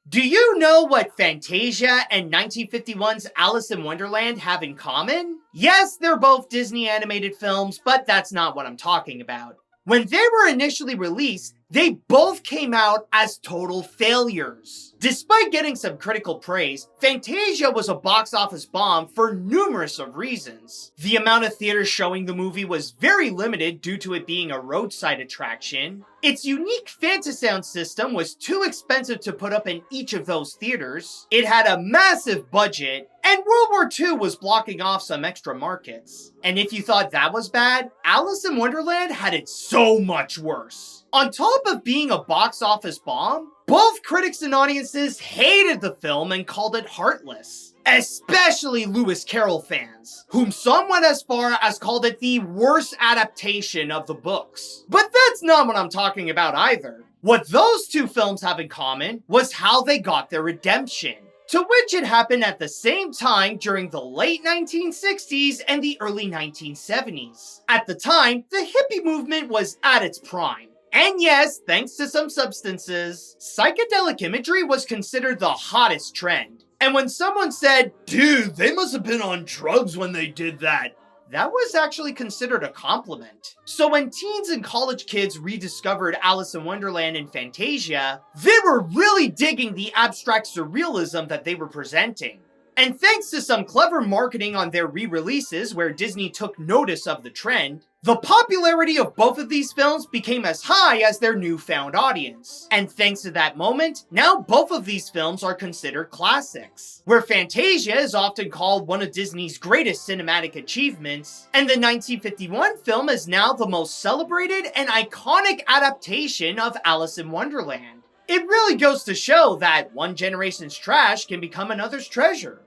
Do you know what Fantasia and 1951's Alice in Wonderland have in common? Yes, they're both Disney animated films, but that's not what I'm talking about. When they were initially released, they both came out as total failures. Despite getting some critical praise, Fantasia was a box office bomb for numerous of reasons. The amount of theaters showing the movie was very limited due to it being a roadside attraction. Its unique Fantasound system was too expensive to put up in each of those theaters. It had a massive budget, and World War II was blocking off some extra markets. And if you thought that was bad, Alice in Wonderland had it so much worse. On top of being a box office bomb, both critics and audiences hated the film and called it heartless. Especially Lewis Carroll fans, whom some went as far as called it the worst adaptation of the books. But that's not what I'm talking about either. What those two films have in common was how they got their redemption, to which it happened at the same time during the late 1960s and the early 1970s. At the time, the hippie movement was at its prime. And yes, thanks to some substances, psychedelic imagery was considered the hottest trend. And when someone said, "Dude, they must have been on drugs when they did that," that was actually considered a compliment. So when teens and college kids rediscovered Alice in Wonderland and Fantasia, they were really digging the abstract surrealism that they were presenting. And thanks to some clever marketing on their re-releases where Disney took notice of the trend, the popularity of both of these films became as high as their newfound audience. And thanks to that moment, now both of these films are considered classics. Where Fantasia is often called one of Disney's greatest cinematic achievements, and the 1951 film is now the most celebrated and iconic adaptation of Alice in Wonderland. It really goes to show that one generation's trash can become another's treasure.